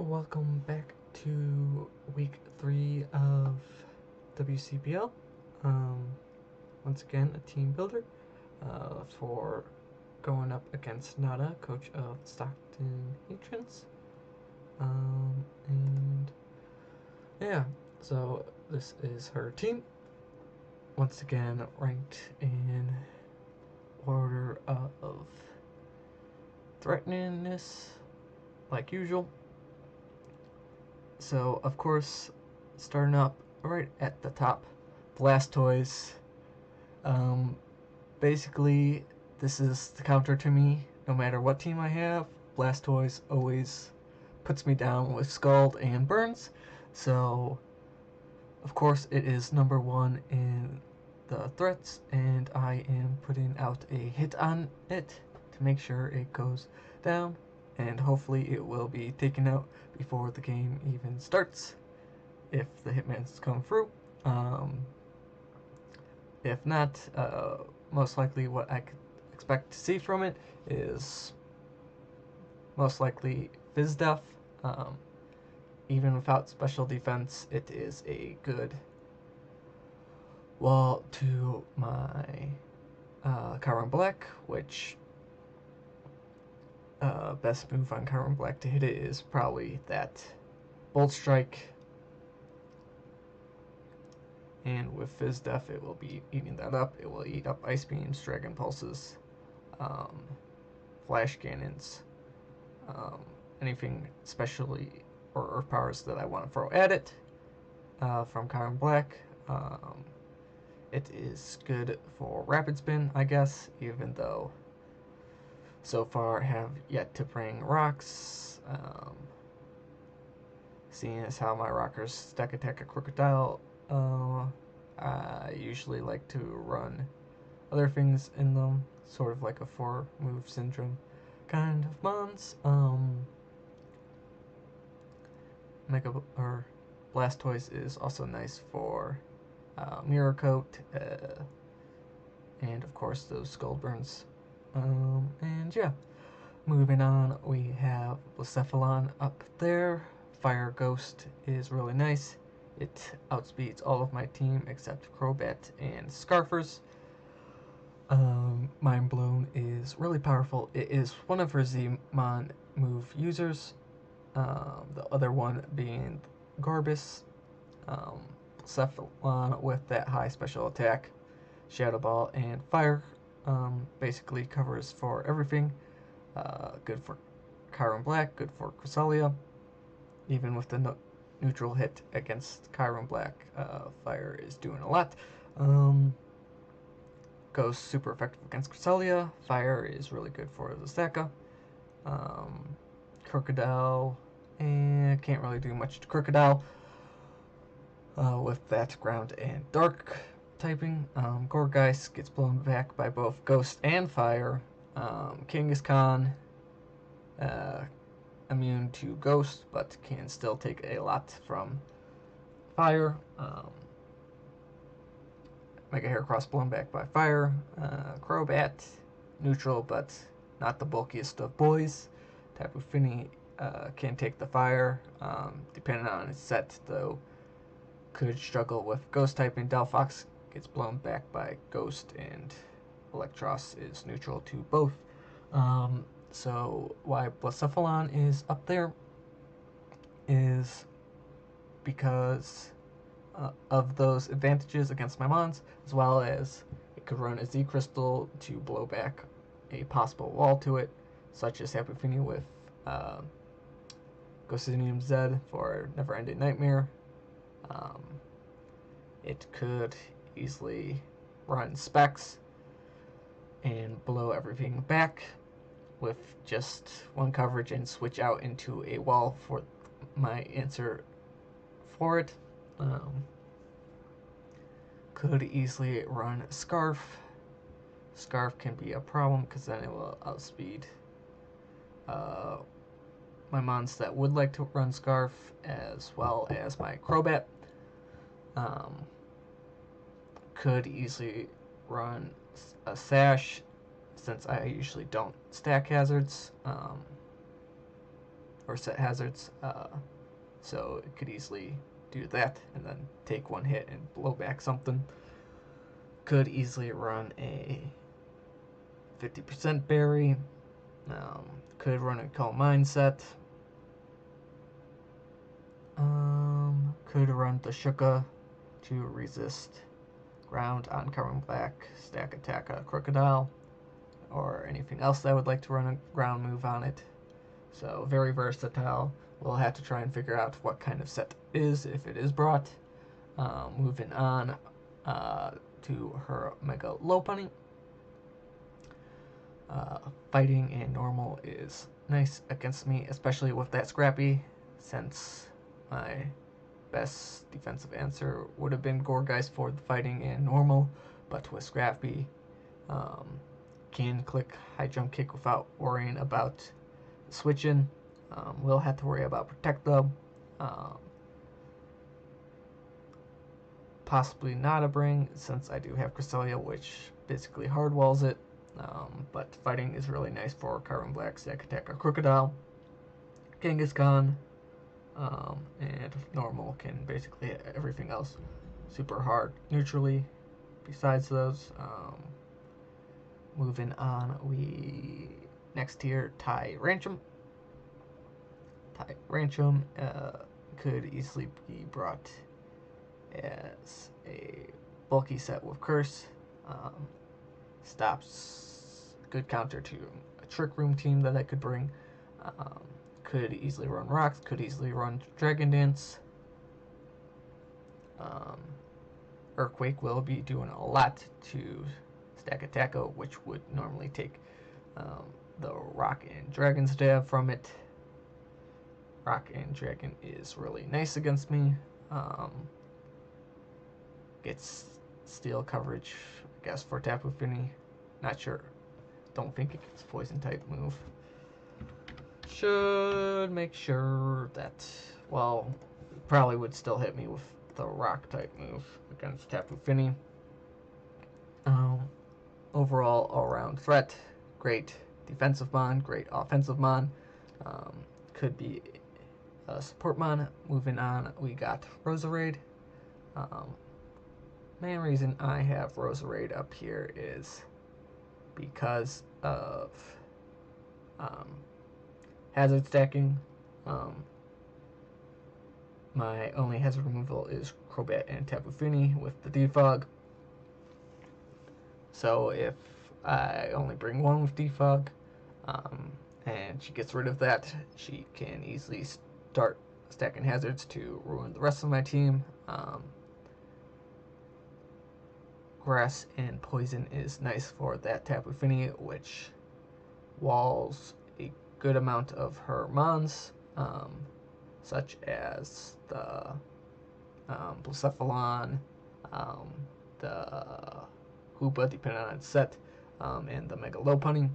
Welcome back to week 3 of WCBL. Once again, a team builder for going up against Nada, coach of Stockton Heatrans. And yeah, so this is her team. Once again, ranked in order of threateningness, like usual. So, of course, starting up right at the top, Blastoise. Basically, this is the counter to me. No matter what team I have, Blastoise always puts me down with Scald and Burns. So, of course, it is number 1 in the threats, and I am putting out a hit on it to make sure it goes down, and hopefully it will be taken out before the game even starts if the hitmans come through. If not, most likely what I could expect to see from it is most likely Fizz Def. Even without special defense, it is a good wall to my Chiron Black, which best move on Chiron Black to hit it is probably that Bolt Strike. And with Fizz Def, it will be eating that up. It will eat up Ice Beams, Dragon Pulses, Flash Cannons, anything specially or Earth Powers that I want to throw at it from Chiron Black. It is good for Rapid Spin, I guess, even though so far have yet to bring rocks. Seeing as how my rockers stack attack a Crocodile, I usually like to run other things in them, sort of like a 4-move syndrome kind of mons. Mega or Blastoise is also nice for Mirror Coat, and of course those Skull Burns. And yeah, moving on, we have Blacephalon up there. Fire Ghost is really nice. It outspeeds all of my team except Crobat and Scarfers. Mind Blown is really powerful. It is one of her Zmon move users. The other one being Gorbis. Cephalon with that high special attack, Shadow Ball, and Fire. Basically covers for everything. Good for Chiron Black, good for Cresselia. Even with the neutral hit against Chiron Black, Fire is doing a lot. Goes super effective against Cresselia. Fire is really good for the Staka. Crocodile, can't really do much to Crocodile with that ground and dark typing. Gourgeist gets blown back by both Ghost and Fire. Kangaskhan, immune to Ghost, but can still take a lot from Fire. Mega Heracross blown back by Fire. Crobat, neutral, but not the bulkiest of boys. Tapu Fini can take the Fire, depending on its set, though could struggle with Ghost typing. Delphox gets blown back by Ghost, and Electros is neutral to both. So why Blacephalon is up there is because of those advantages against my mons, as well as it could run a Z Crystal to blow back a possible wall to it, such as Tapu Fini with Gosinium Z for Never Ending Nightmare. It could easily run Specs and blow everything back with just one coverage and switch out into a wall for my answer for it. Could easily run Scarf. Scarf can be a problem because then it will outspeed my mons that would like to run Scarf, as well as my Crobat. Could easily run a Sash, since I usually don't stack hazards. or set hazards. So it could easily do that and then take one hit and blow back something. Could easily run a 50% berry. Could run a calm mindset. Could run the Shuka to resist ground on covering black, stack attack a crocodile, or anything else that would like to run a ground move on it. So very versatile. We'll have to try and figure out what kind of set it is if it is brought. Moving on to her Mega Lopunny. Fighting in normal is nice against me, especially with that Scrappy, since my best defensive answer would have been Gourgeist for the fighting in normal, but with Scrappy, can click high jump kick without worrying about switching. We'll have to worry about Protect though. Possibly not a bring, since I do have Cresselia, which basically hardwalls it. But fighting is really nice for Carbon Black, Stack Attack, or Crocodile. Kangaskhan, and normal can basically hit everything else super hard neutrally. Besides those, moving on, we next tier Tyrantrum. Tyrantrum could easily be brought as a bulky set with Curse. Stops good counter to a Trick Room team that I could bring. Could easily run Rocks, could easily run Dragon Dance. Earthquake will be doing a lot to stack Attacko, which would normally take the Rock and Dragon stab from it. Rock and Dragon is really nice against me. Gets steel coverage, I guess, for Tapu Fini. Not sure. Don't think it gets Poison type move. Should make sure that, well, probably would still hit me with the Rock type move against Tapu Fini. Overall, all-around threat. Great defensive mon, great offensive mon. Could be a support mon. Moving on, we got Roserade. Main reason I have Roserade up here is because of hazard stacking. My only hazard removal is Crobat and Tapu Fini with the Defog. So if I only bring one with Defog, and she gets rid of that, she can easily start stacking hazards to ruin the rest of my team. Grass and Poison is nice for that Tapu Fini, which walls a good amount of her mons, such as the Blacephalon, the Hoopa, depending on its set, and the Mega Lopunny.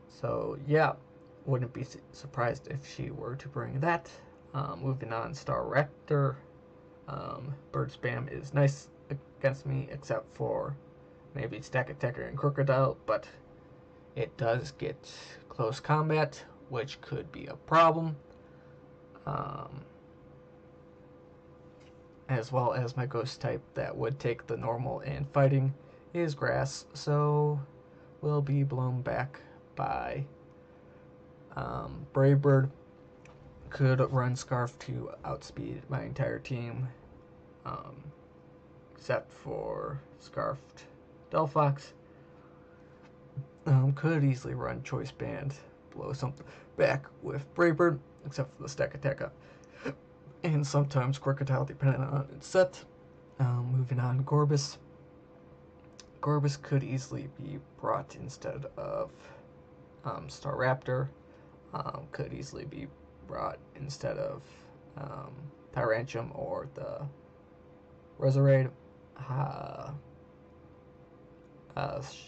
So yeah, wouldn't be surprised if she were to bring that. Moving on, Staraptor. Bird Spam is nice against me, except for maybe Stack Attacker and Crocodile, but it does get close combat, which could be a problem. As well as my Ghost type that would take the normal and fighting is Grass, so will be blown back by Brave Bird. Could run Scarf to outspeed my entire team, except for Scarfed Delphox. Could easily run Choice Band, blow something back with Brave Bird, except for the Stack Attack, and sometimes Crocodile, depending on its set. Moving on, Gorbis. Gorbis could easily be brought instead of Staraptor. Could easily be brought instead of Tyrantrum or the Roserade.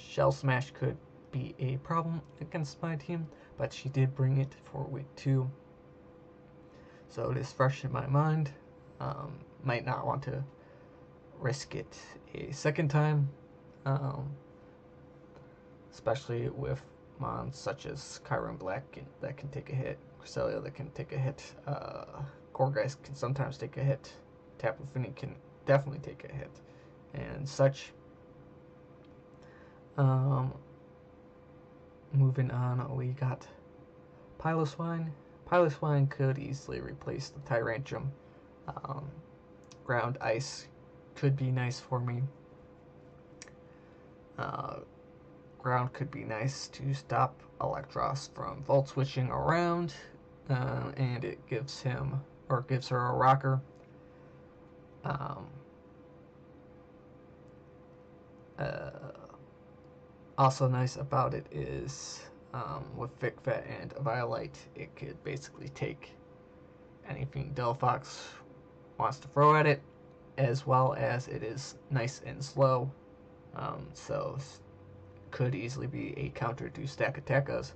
Shell Smash could be a problem against my team, but she did bring it for week 2. So it is fresh in my mind. Might not want to risk it a second time, especially with mons such as Chiron Black that can take a hit, Cresselia that can take a hit, Gorgeist can sometimes take a hit, Tapu Fini can definitely take a hit, and such. Moving on, we got Piloswine. Piloswine could easily replace the Tyrantrum. Ground Ice could be nice for me. Ground could be nice to stop Electros from volt switching around, and it gives him, or gives her, a rocker. Also nice about it is with Vikvet and Violite, it could basically take anything Delphox wants to throw at it, as well as it is nice and slow, so could easily be a counter to Stack Attacka's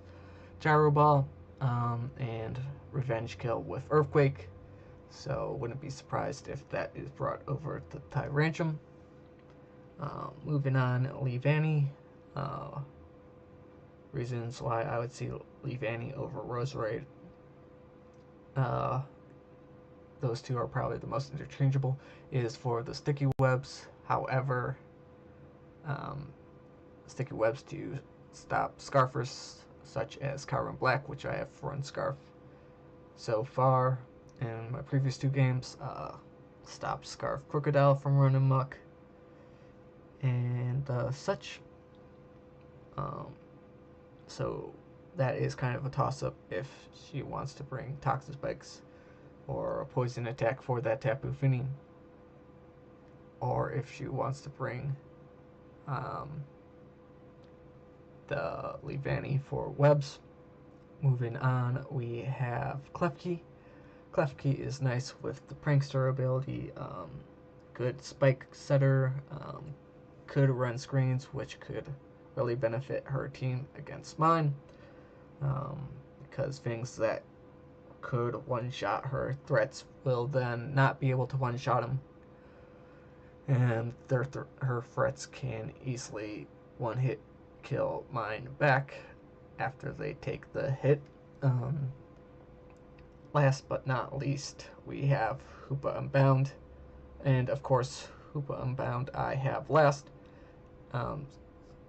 Gyro Ball, and Revenge Kill with Earthquake, so wouldn't be surprised if that is brought over to Tyrantrum. Moving on, Leavanny. Reasons why I would see Leavanny over Roserade. Those two are probably the most interchangeable, is for the sticky webs. However, sticky webs to stop Scarfers such as Chiron Black, which I have run Scarf so far in my previous two games, stopped Scarf Crocodile from running Muck and such. So that is kind of a toss-up if she wants to bring Toxic Spikes or a Poison Attack for that Tapu Fini, or if she wants to bring the Leavanny for webs. Moving on, we have Klefki. Klefki is nice with the Prankster ability, good spike setter, could run screens, which could really benefit her team against mine, because things that could one-shot her threats will then not be able to one-shot them, and her threats can easily one-hit kill mine back after they take the hit. Last but not least, we have Hoopa Unbound, and of course Hoopa Unbound I have last.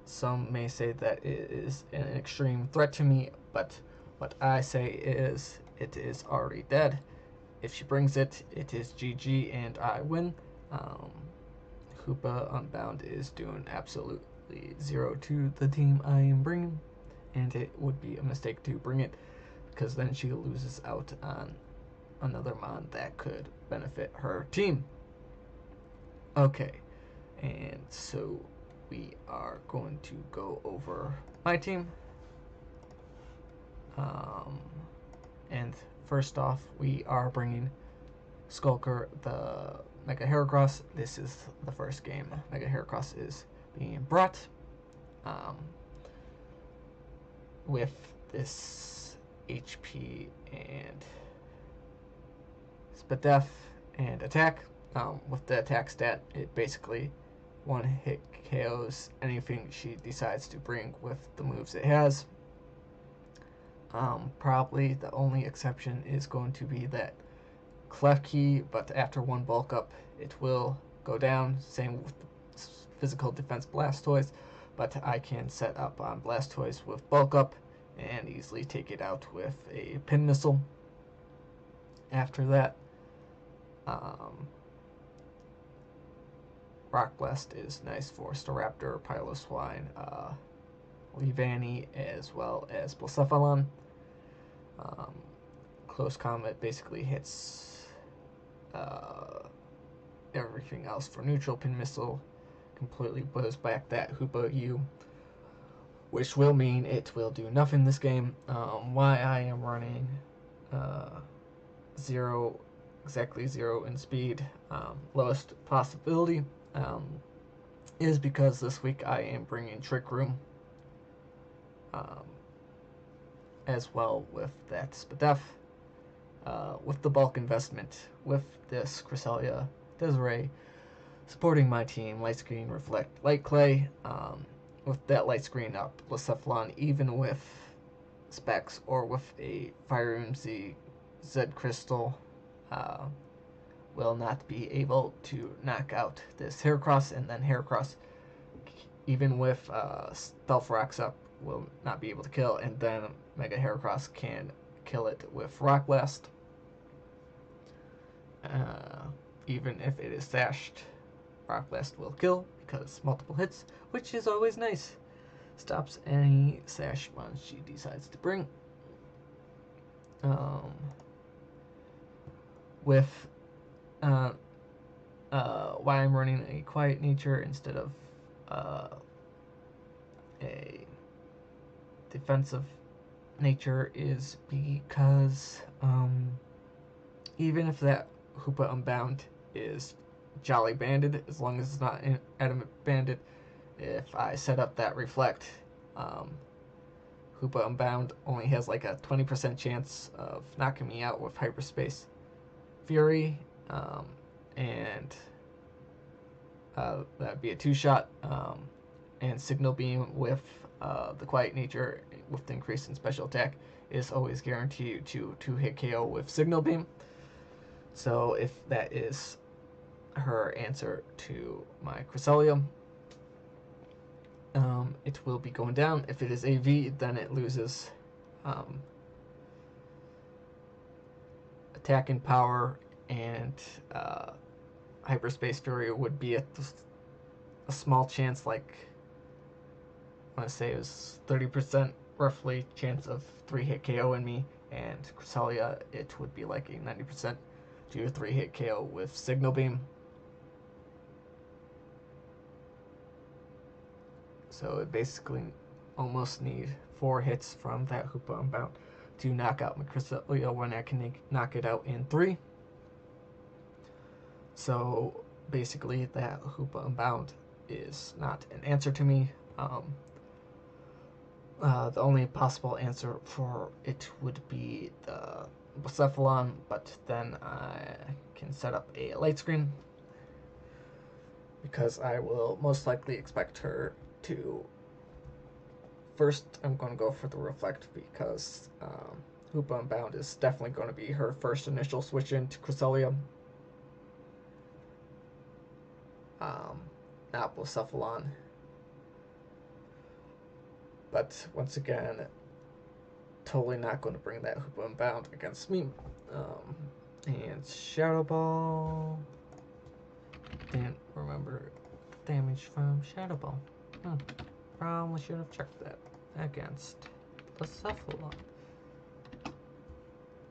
Some may say that it is an extreme threat to me, but what I say is it is already dead. If she brings it, it is GG and I win. Hoopa Unbound is doing absolutely zero to the team I am bringing, and it would be a mistake to bring it, because then she loses out on another mon that could benefit her team. Okay, and so we are going to go over my team. And first off, we are bringing Skulker, the Mega Heracross. This is the first game Mega Heracross is being brought. With this HP and Spadef and attack. With the attack stat, it basically one-hit KOs anything she decides to bring with the moves it has. Probably the only exception is going to be that Klefki, but after one bulk up, it will go down. Same with the physical defense Blastoise, but I can set up on Blastoise with bulk up and easily take it out with a Pin Missile. After that, Rock Blast is nice for Staraptor, Piloswine, Leavanny, as well as Blacephalon. Close Combat basically hits everything else for neutral. Pin Missile completely blows back that Hoopa U, which will mean it will do nothing this game. Why I am running exactly zero in speed, lowest possibility, is because this week I am bringing Trick Room, as well with that Spadef, with the bulk investment, with this Cresselia, Desiree, supporting my team, Light Screen, Reflect, Light Clay, with that light screen up, Blacephalon, even with specs or with a Fire MZ Z Crystal, will not be able to knock out this Heracross, and then Heracross, even with Stealth Rocks up, will not be able to kill, and then Mega Heracross can kill it with Rock Blast. Even if it is sashed, Rock Blast will kill because multiple hits, which is always nice. Stops any sash ones she decides to bring. With why I'm running a quiet nature instead of a defensive nature is because even if that Hoopa Unbound is Jolly Banded, as long as it's not Adamant Banded, if I set up that Reflect, Hoopa Unbound only has like a 20% chance of knocking me out with Hyperspace Fury, and that'd be a 2-shot, and Signal Beam with the Quiet Nature with the increase in special attack is always guaranteed to 2-hit KO with Signal Beam. So if that is her answer to my Cresselia, it will be going down. If it is AV, then it loses attack and power, and Hyperspace Fury would be a small chance, like I want to say it was 30% roughly chance of 3-hit KO in me, and Cresselia, it would be like a 90% to your 3-hit KO with Signal Beam. So it basically almost need 4 hits from that Hoopa Unbound to knock out my Cresselia when I can knock it out in 3. So basically that Hoopa Unbound is not an answer to me. The only possible answer for it would be the Blacephalon, but then I can set up a light screen because I will most likely expect her to. First, I'm going to go for the Reflect because Hoopa Unbound is definitely going to be her first initial switch into Cresselia. Not Blacephalon. But once again, totally not going to bring that Hoopa Unbound against me. And Shadow Ball. Didn't remember the damage from Shadow Ball. Probably should have checked that against Blacephalon.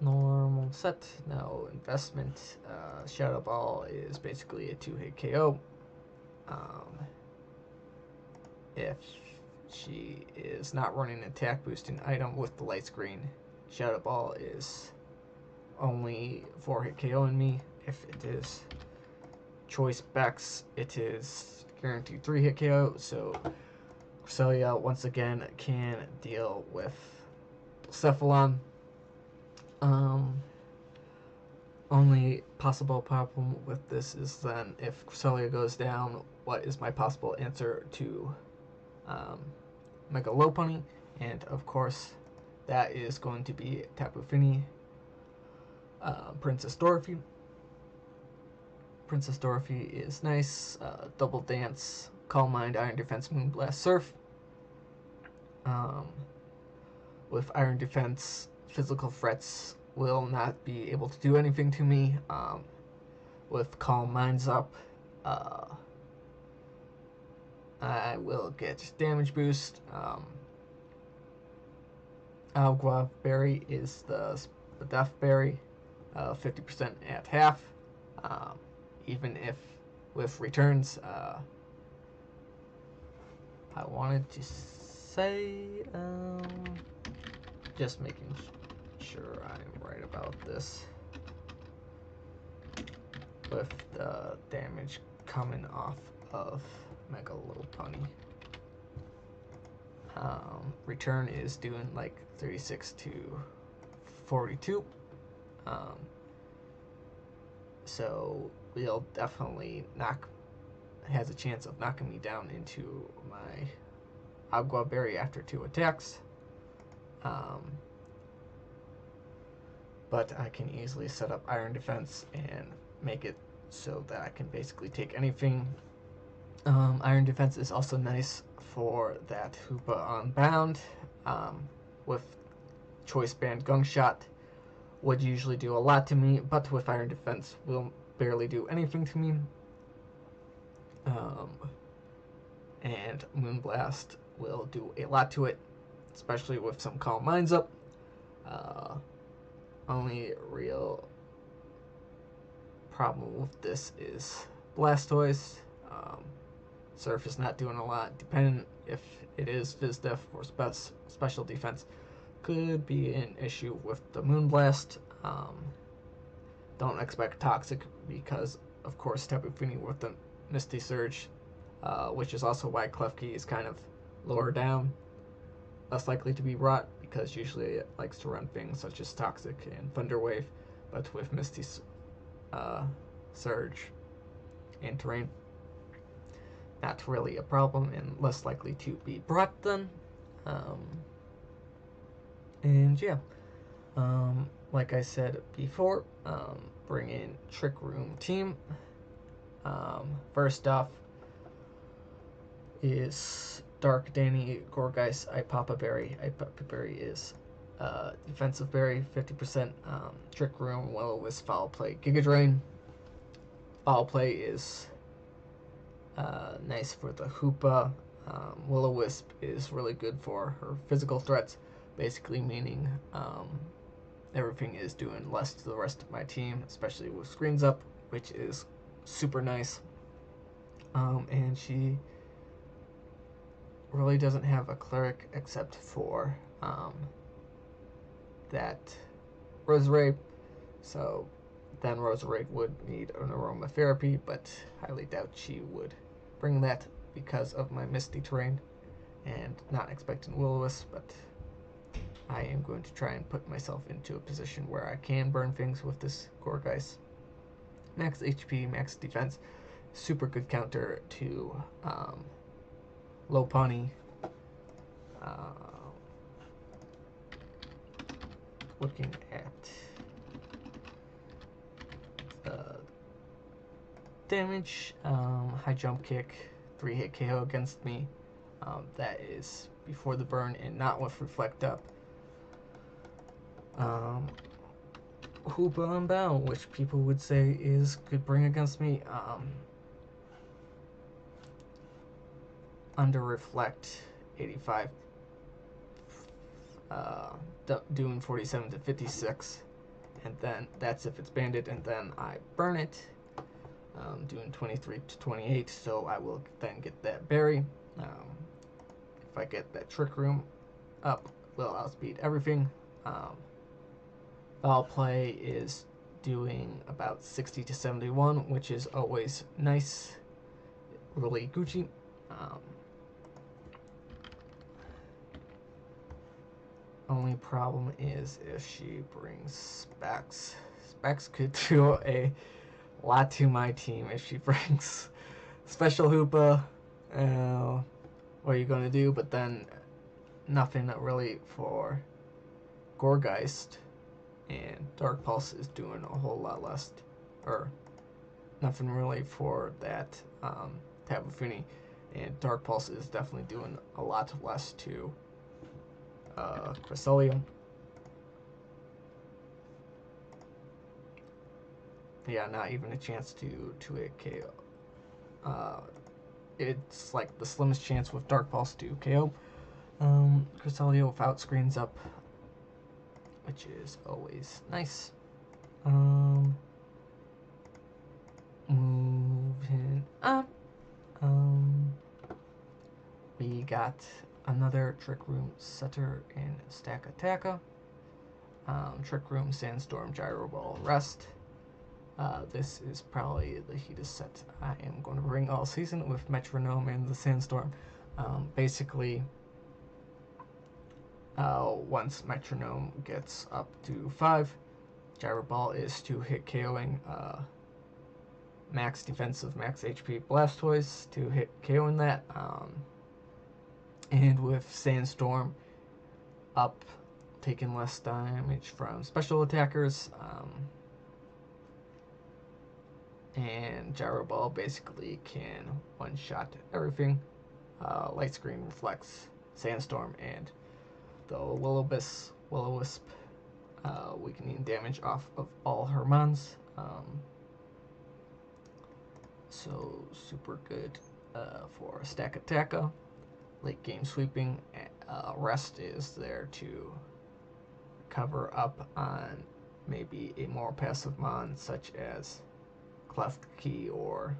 Normal set, no investment. Shadow Ball is basically a 2-hit KO. If she is not running an attack boosting item with the light screen, Shadow Ball is only 4-hit KO in me. If it is Choice Bex, it is guaranteed 3-hit KO. So Cresselia once again can deal with Blacephalon. Only possible problem with this is then if Cresselia goes down, what is my possible answer to Mega Lopunny? And of course, that is going to be Tapu Fini, Princess Dorothy. Princess Dorothy is nice. Double Dance, Calm Mind, Iron Defense, Moonblast, Surf. With Iron Defense, physical threats will not be able to do anything to me. With Calm Minds up, I will get damage boost. Agua Berry is the Death Berry, 50% at half. Even if with returns, I wanted to say, just making sure I'm right about this. With the damage coming off of Mega Lopunny. Return is doing like 36 to 42. So we'll definitely has a chance of knocking me down into my Agua Berry after 2 attacks. But I can easily set up Iron Defense and make it so that I can basically take anything. Iron Defense is also nice for that Hoopa Unbound. With Choice Band Gunshot would usually do a lot to me, but with Iron Defense will barely do anything to me. And Moonblast will do a lot to it, especially with some Calm Minds up. Only real problem with this is Blastoise. Surf is not doing a lot, depending if it is Fizz Def or special defense. Could be an issue with the Moonblast. Don't expect Toxic because, of course, Tapu Fini with the Misty Surge, which is also why Klefki is kind of lower down, less likely to be brought, because usually it likes to run things such as Toxic and Thunder Wave, but with Misty Surge and Terrain, not really a problem and less likely to be brought then. And yeah, like I said before, bring in Trick Room Team. First off is Dark Danny, Gourgeist, Ipapa Berry. Ipapa Berry is defensive berry, 50%. Trick Room, Will-O-Wisp, Foul Play, Giga Drain. Foul Play is nice for the Hoopa. Will-O-Wisp is really good for her physical threats, basically meaning everything is doing less to the rest of my team, especially with screens up, which is super nice. And she really doesn't have a cleric except for that Roserade, so then Roserade would need an aromatherapy, but highly doubt she would bring that because of my Misty Terrain, and not expecting Will-O-Wisp, but I am going to try and put myself into a position where I can burn things with this Gourgeist. Max HP, max defense, super good counter to Lopunny. Looking at damage, high jump kick, 3-hit KO against me. That is before the burn and not with Reflect Up. Hoopa Unbound, which people would say is good bring against me. Under Reflect, 85. Doing 47 to 56. And then that's if it's banded, and then I burn it. Doing 23 to 28, so I will then get that berry. If I get that Trick Room up, will outspeed everything. Foul Play is doing about 60 to 71, which is always nice, really Gucci. Only problem is if she brings Specs. Specs could do a lot to my team if she brings Special Hoopa. What are you going to do? But then nothing really for Gourgeist, and Dark Pulse is doing a whole lot less, or nothing really for that Tapu Fini, and Dark Pulse is definitely doing a lot less to Cresselia. Yeah, not even a chance to hit KO. It's like the slimmest chance with Dark Pulse to KO. Cresselia without screens up, which is always nice. Moving on. We got another Trick Room Setter in Stack Attacka. Trick Room, Sandstorm, Gyro Ball, Rest. This is probably the heatest set I am going to bring all season with Metronome and the Sandstorm. Basically, once Metronome gets up to 5, Gyro Ball is to hit KOing max defensive, max HP Blastoise to hit KOing that. And with Sandstorm up, taking less damage from special attackers, and Gyro Ball basically can one-shot everything. Light Screen reflects Sandstorm, and the Will-O-Wisp weakening damage off of all her mons. So super good for Stack Attacka. Late game sweeping. Rest is there to cover up on maybe a more passive mon such as Cleft Key or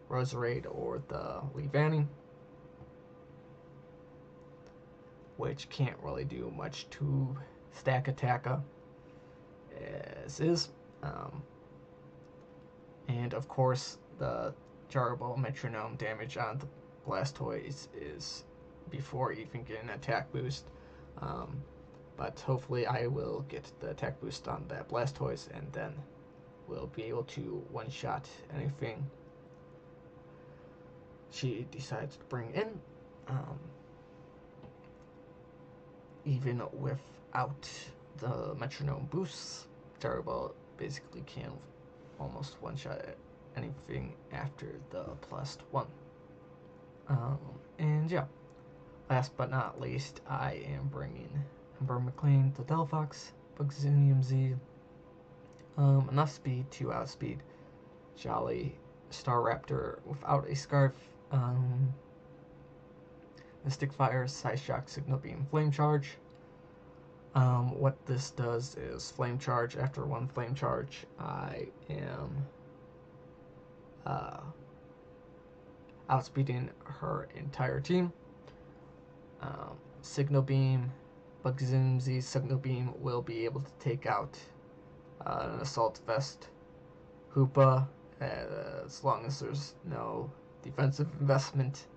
Roserade or the Leavanny, which can't really do much to Stack Attacka as is. And of course, the Gyro Ball Metronome damage on the Blastoise is before even getting an attack boost. But hopefully I will get the attack boost on that Blastoise, and then we'll be able to one-shot anything she decides to bring in. Even without the Metronome boosts, Gyro Ball basically can almost one-shot anything after the +1. And yeah, last but not least, I am bringing Ember McLean, the Delphox, Buxinium Z, enough speed to outspeed Jolly Staraptor without a Scarf, Mystic Fire, Psyshock, Signal Beam, Flame Charge. What this does is Flame Charge. After one Flame Charge, I am outspeeding her entire team. Signal Beam, Buxinium Z Signal Beam will be able to take out an Assault Vest Hoopa as long as there's no defensive investment.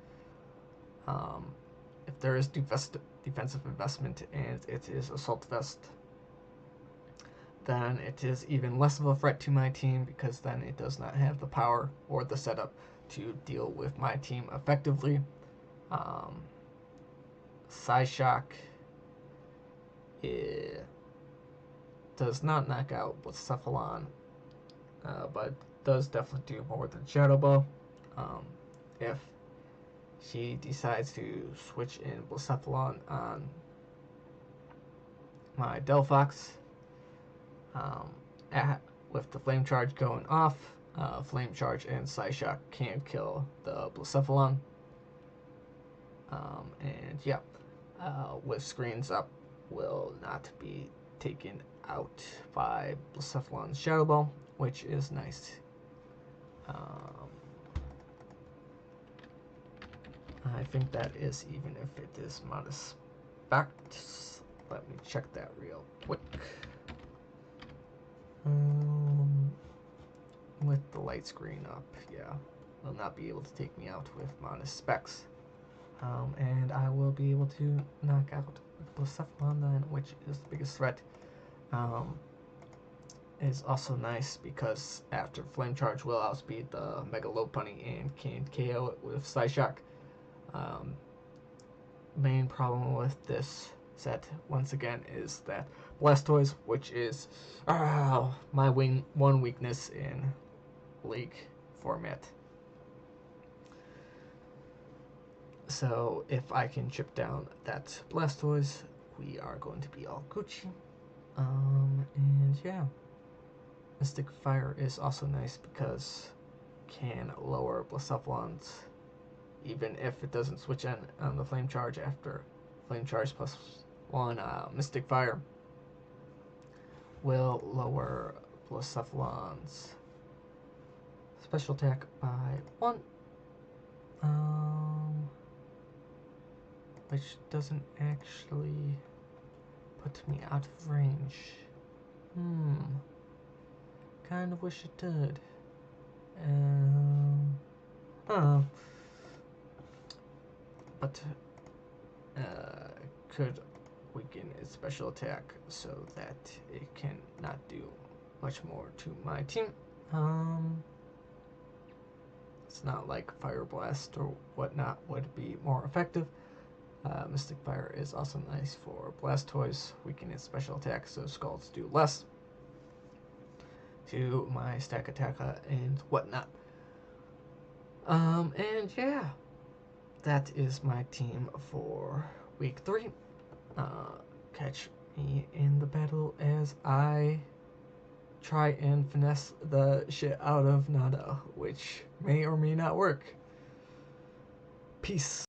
If there is defensive investment and it is Assault Vest, then it is even less of a threat to my team, because then it does not have the power or the setup to deal with my team effectively. Psyshock does not knock out Blacephalon, but does definitely do more than Shadow Ball. If she decides to switch in Blacephalon on my Delphox, with the Flame Charge going off, Flame Charge and Psyshock can't kill the Blacephalon. And yeah, with screens up, will not be taken out by Blacephalon's Shadow Ball, which is nice. I think that is even if it is modest specs. Let me check that real quick. With the light screen up, yeah, will not be able to take me out with modest specs. And I will be able to knock out Blacephalon then, which is the biggest threat. Is also nice because after Flame Charge will outspeed the Mega Lopunny and can KO it with Psyshock. Main problem with this set, once again, is that Blastoise, which is my one weakness in League format. So if I can chip down that Blastoise, we are going to be all Gucci. And yeah, Mystic Fire is also nice because can lower Blacephalon's, even if it doesn't switch in on the Flame Charge after Flame Charge +1. Mystic Fire will lower Blacephalon's special attack by 1. Which doesn't actually put me out of range. Kind of wish it did. But could weaken its special attack so that it can not do much more to my team. It's not like Fire Blast or whatnot would be more effective. Mystic Fire is also nice for Blastoise, weakening its special attack, so Scalds do less to my stack attack and whatnot. And yeah, that is my team for week 3. Catch me in the battle as I try and finesse the shit out of Nada, which may or may not work. Peace.